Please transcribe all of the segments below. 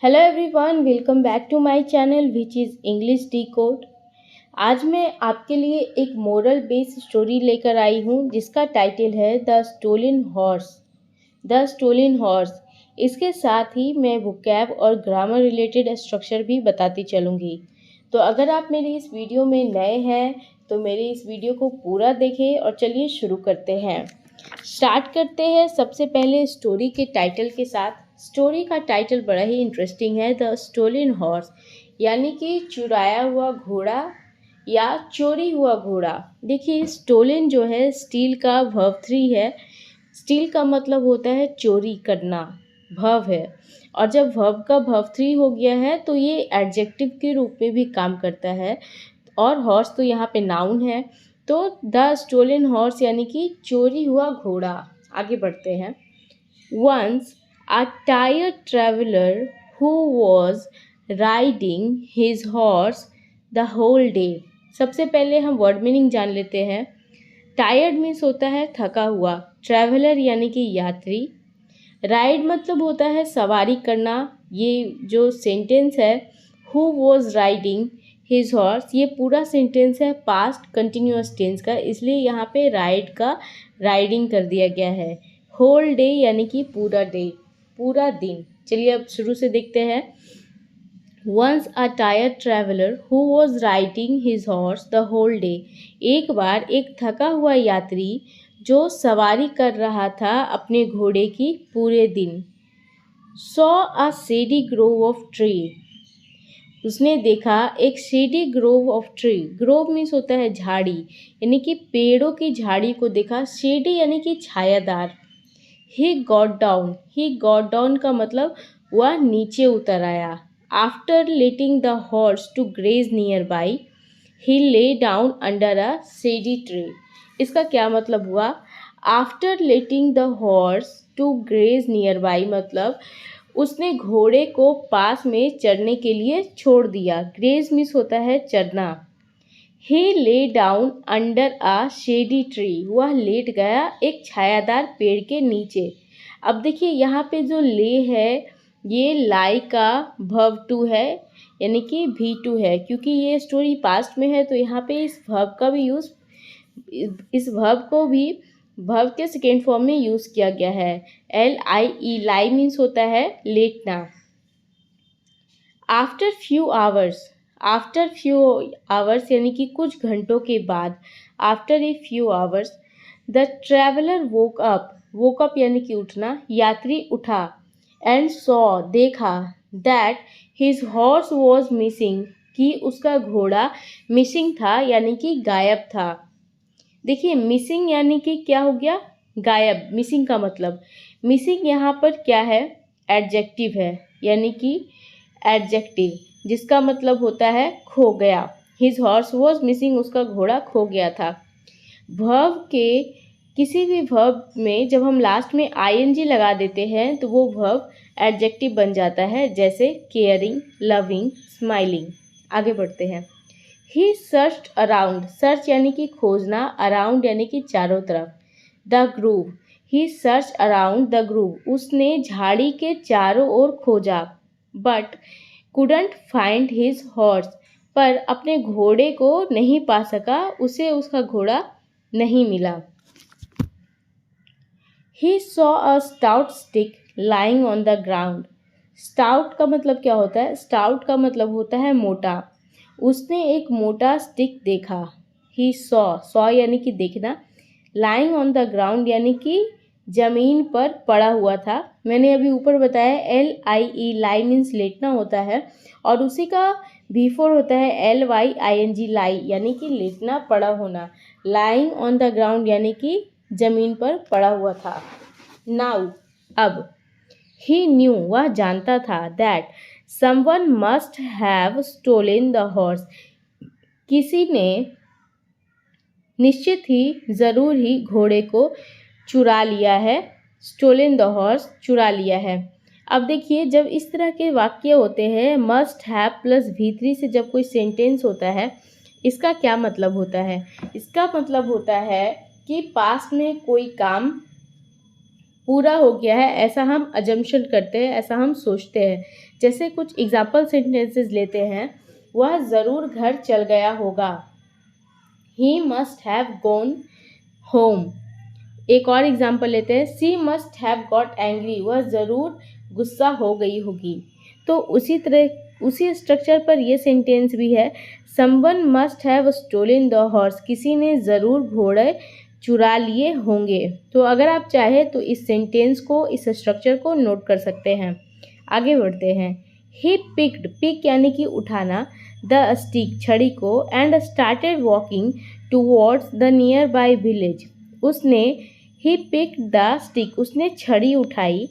Hello everyone, welcome back to my channel which is English decode. आज मैं आपके लिए एक मोरल बेस्ड स्टोरी लेकर आई हूँ जिसका टाइटल है the stolen horse. The stolen horse. इसके साथ ही मैं वोकैब और ग्रामर रिलेटेड स्ट्रक्चर भी बताती चलूँगी। तो अगर आप मेरी इस वीडियो में नए हैं तो मेरी इस वीडियो को पूरा देखें और चलिए शुरू करते हैं। स्टार्ट करते हैं सबसे पहले स्टोरी के टाइटल के साथ। स्टोरी का टाइटल बड़ा ही इंटरेस्टिंग है, द स्टोलन हॉर्स, यानी कि चुराया हुआ घोड़ा या चोरी हुआ घोड़ा। देखिए, स्टोलन जो है स्टील का वर्ब 3 है। स्टील का मतलब होता है चोरी करना, वर्ब है। और जब वर्ब का वर्ब 3 हो गया है तो ये एडजेक्टिव के रूप में भी काम करता है। और हॉर्स तो यहाँ पे नाउन है। तो द स्टोलन हॉर्स यानी कि चोरी हुआ घोड़ा। आगे बढ़ते हैं। Once a tired traveler who was riding his horse the whole day। सबसे पहले हम वर्ड मीनिंग जान लेते हैं। टायर्ड मीन्स होता है थका हुआ, ट्रैवलर यानी कि यात्री, राइड मतलब होता है सवारी करना। ये जो सेंटेंस है who was riding his horse, ये पूरा सेंटेंस है पास्ट कंटिन्यूअस टेंस का, इसलिए यहाँ पे राइड का राइडिंग कर दिया गया है। होल डे यानी कि पूरा डे, पूरा दिन। चलिए अब शुरू से देखते हैं। Once a tired traveler who was riding his horse the whole day. एक बार एक थका हुआ यात्री जो सवारी कर रहा था अपने घोड़े की पूरे दिन। Saw a shady Grove of tree. उसने देखा एक shady Grove of tree. Grove means होता है झाड़ी, यानी कि पेड़ों की झाड़ी को देखा। शेडी यानी कि छायादार। ही गॉट डाउन का मतलब वह नीचे उतर आया। After letting the horse to graze nearby he lay down under a shady tree. इसका क्या मतलब हुआ? After letting the horse to graze nearby मतलब उसने घोड़े को पास में चरने के लिए छोड़ दिया। ग्रेज मीन्स होता है चरना। He lay down under a shady tree। वह लेट गया एक छायादार पेड़ के नीचे। अब देखिए यहाँ पे जो ले है ये लाई का वर्ब 2 है, यानी कि V2 है। क्योंकि ये स्टोरी पास्ट में है तो यहाँ पे इस वर्ब का भी यूज़, इस वर्ब को भी वर्ब के सेकेंड फॉर्म में यूज़ किया गया है। LIE, लाई मीन्स होता है लेटना। आफ्टर फ्यू आवर्स यानी कि कुछ घंटों के बाद। After a few hours the traveller woke up यानी कि उठना, यात्री उठा। एंड सॉ देखा, that his horse was missing, कि उसका घोड़ा मिसिंग था यानी कि गायब था। देखिए, मिसिंग यानी कि क्या हो गया? गायब। मिसिंग का मतलब, मिसिंग यहाँ पर क्या है? एडजेक्टिव है, यानी कि एडजेक्टिव जिसका मतलब होता है खो गया। हिज हॉर्स वॉज मिसिंग, उसका घोड़ा खो गया था। वर्ब के किसी भी वर्ब में जब हम लास्ट में ING लगा देते हैं तो वो वर्ब एडजेक्टिव बन जाता है, जैसे केयरिंग, लविंग, स्माइलिंग। आगे बढ़ते हैं। ही सर्च्ड अराउंड, सर्च यानी कि खोजना, अराउंड यानी कि चारों तरफ। The groove, he search around the groove, उसने झाड़ी के चारों ओर खोजा। But couldn't find his horse, पर अपने घोड़े को नहीं पा सका, उसे उसका घोड़ा नहीं मिला। He saw a stout stick lying on the ground. Stout का मतलब क्या होता है? स्टाउट का मतलब होता है मोटा। उसने एक मोटा स्टिक देखा। ही सॉ यानी कि देखना, लाइंग ऑन द ग्राउंड यानी कि जमीन पर पड़ा हुआ था। मैंने अभी ऊपर बताया LIE, लाई मीन्स लेटना होता है, और उसी का V4 होता है LYING, लाई यानी कि लेटना, पड़ा होना। लाइंग ऑन द ग्राउंड यानी कि जमीन पर पड़ा हुआ था। नाउ, अब, ही न्यू, वह जानता था, that someone must have stolen the horse, किसी ने निश्चित ही, ज़रूर ही घोड़े को चुरा लिया है। स्टोलन द हॉर्स, चुरा लिया है। अब देखिए, जब इस तरह के वाक्य होते हैं मस्ट हैव प्लस V3 से जब कोई सेंटेंस होता है, इसका क्या मतलब होता है? इसका मतलब होता है कि पास्ट में कोई काम पूरा हो गया है, ऐसा हम अजम्पशन करते हैं, ऐसा हम सोचते हैं। जैसे कुछ एग्जाम्पल सेंटेंसेस लेते हैं, वह ज़रूर घर चल गया होगा। He must have gone home। एक और एग्जाम्पल लेते हैं, सी मस्ट हैव गॉट एंग्री, वह ज़रूर गुस्सा हो गई होगी। तो उसी तरह उसी स्ट्रक्चर पर ये सेंटेंस भी है, someone must have stolen the horse, किसी ने ज़रूर घोड़े चुरा लिए होंगे। तो अगर आप चाहें तो इस सेंटेंस को, इस स्ट्रक्चर को नोट कर सकते हैं। आगे बढ़ते हैं। ही पिक्ड, पिक यानी कि उठाना, द स्टिक छड़ी को, and started walking towards the near by village. उसने ही पिक्ड द स्टिक, उसने छड़ी उठाई,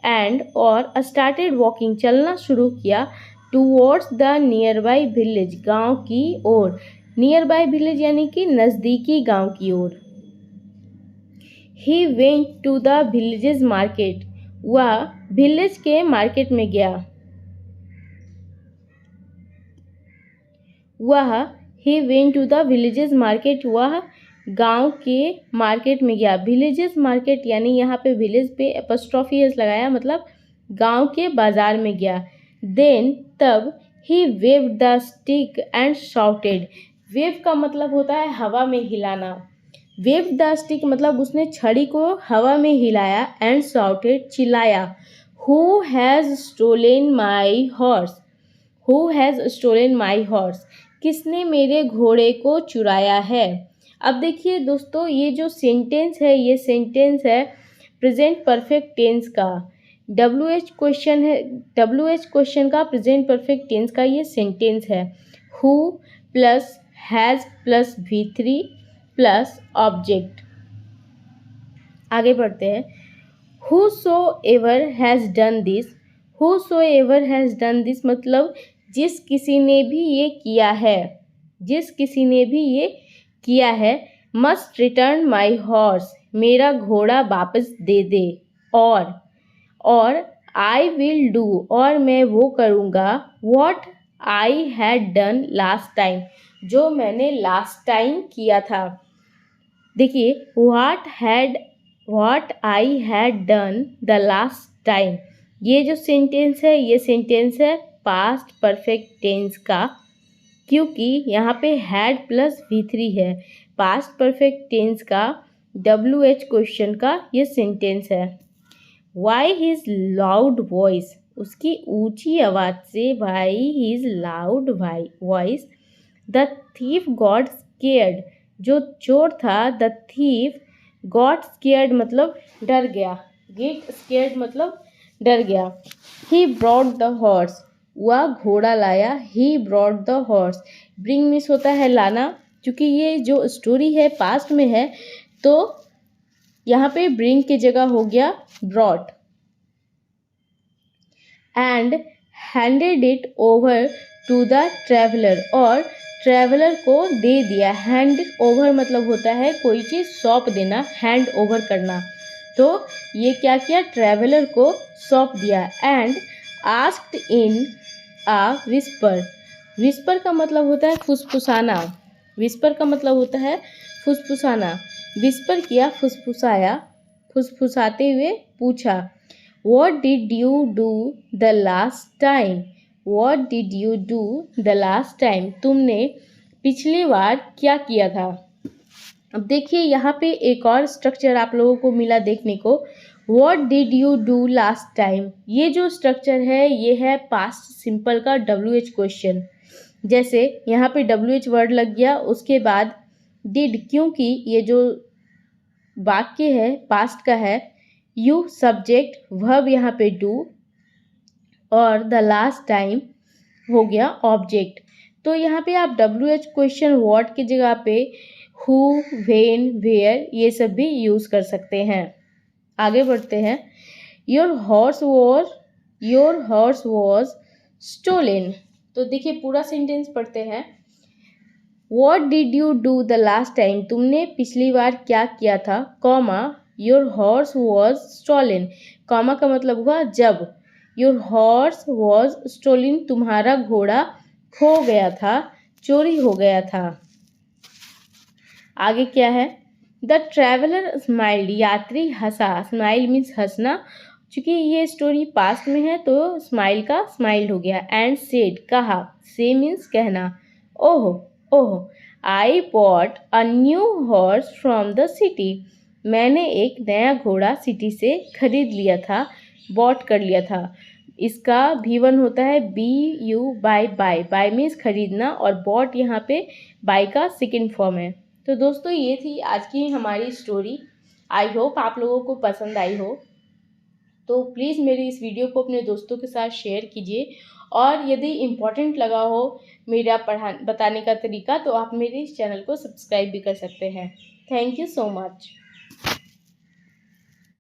एंड और स्टार्टेड वॉकिंग चलना शुरू किया, towards the near by village गाँव की ओर। नियर बाई विलेज यानी कि नज़दीकी गांव की ओर। He went to the villages market, वह विलेज के मार्केट में गया। He went to the villages market, वह गांव के मार्केट में गया। विलेजेस मार्केट यानी यहाँ पे विलेज पे एपॉस्ट्रोफी एस लगाया, मतलब गांव के बाजार में गया। देन तब he waved the stick and shouted. Wave का मतलब होता है हवा में हिलाना। वेव्ड द स्टिक मतलब उसने छड़ी को हवा में हिलाया, एंड शाउटेड चिल्लाया, who has stolen my horse, who has stolen my horse, किसने मेरे घोड़े को चुराया है। अब देखिए दोस्तों, ये जो सेंटेंस है, ये सेंटेंस है प्रेजेंट परफेक्ट टेंस का। WH क्वेश्चन है, WH क्वेश्चन का प्रेजेंट परफेक्ट टेंस का ये सेंटेंस है। Who plus has plus V3 plus object. आगे बढ़ते हैं। Whosoever has done this, whosoever has done this मतलब जिस किसी ने भी ये किया है, जिस किसी ने भी ये किया है, must return my horse, मेरा घोड़ा वापस दे दे। और I will do, और मैं वो करूँगा, what I had done last time, जो मैंने लास्ट टाइम किया था। देखिए, what I had done the last time, ये जो सेंटेंस है, ये सेंटेंस है पास्ट परफेक्ट टेंस का, क्योंकि यहाँ पे हैड प्लस V3 है। पास्ट परफेक्ट टेंस का WH क्वेश्चन का ये सेंटेंस है। वाई हिज लाउड वॉइस, उसकी ऊंची आवाज़ से, why his loud voice, the thief got scared, जो चोर था, द थीफ गॉट स्केयर्ड मतलब डर गया, गेट स्केयर्ड मतलब डर गया। ही ब्रॉट द हॉर्स, वह घोड़ा लाया, he brought the horse. Bring miss होता है लाना, क्योंकि ये जो स्टोरी है पास्ट में है, तो यहाँ पे ब्रिंग की जगह हो गया brought. And handed it over to the traveler, और ट्रैवलर को दे दिया। हैंड ओवर मतलब होता है कोई चीज़ सौंप देना, हैंड ओवर करना। तो ये क्या किया, ट्रैवलर को सौंप दिया। And asked in a whisper, whisper का मतलब होता है फुसफुसाना, विस्पर का मतलब होता है फुसफुसाना। विस्पर किया, फुसफुसाया, फुसफुसाते हुए पूछा, what did you do the last time, what did you do the last time, तुमने पिछली बार क्या किया था। अब देखिए यहाँ पे एक और स्ट्रक्चर आप लोगों को मिला देखने को, what did you do last time. ये जो स्ट्रक्चर है ये है पास्ट सिंपल का WH क्वेश्चन। जैसे यहाँ पे WH वर्ड लग गया, उसके बाद डिड, क्योंकि ये जो वाक्य है पास्ट का है, यू सब्जेक्ट, वर्ब यहाँ पे डू, और द लास्ट टाइम हो गया ऑब्जेक्ट। तो यहाँ पे आप WH क्वेश्चन व्हाट की जगह पे हु, व्हेन, वेयर ये सब भी यूज़ कर सकते हैं। आगे बढ़ते हैं। Your horse was stolen. तो देखिए पूरा सेंटेंस पढ़ते हैं। What did you do the last time, तुमने पिछली बार क्या किया था, comma your horse was stolen, comma का मतलब हुआ जब, योर हॉर्स वॉज स्टोलन, तुम्हारा घोड़ा खो गया था, चोरी हो गया था। आगे क्या है, द ट्रैवलर स्माइल्ड, यात्री हंसा, स्माइल मीन्स हंसना, चूँकि ये स्टोरी पास्ट में है तो स्माइल का स्माइल्ड हो गया। एंड सेड कहा, से मीन्स कहना। Oh oh, I bought a new horse from the city. मैंने एक नया घोड़ा सिटी से खरीद लिया था, बॉट कर लिया था। इसका भी1 होता है BU बाय बाय मीन्स खरीदना, और बॉट यहाँ पे बाय का सेकंड फॉर्म है। तो दोस्तों ये थी आज की हमारी स्टोरी। आई होप आप लोगों को पसंद आई हो। तो प्लीज़ मेरी इस वीडियो को अपने दोस्तों के साथ शेयर कीजिए, और यदि इम्पोर्टेंट लगा हो मेरा बताने का तरीका तो आप मेरे इस चैनल को सब्सक्राइब भी कर सकते हैं। Thank you so much.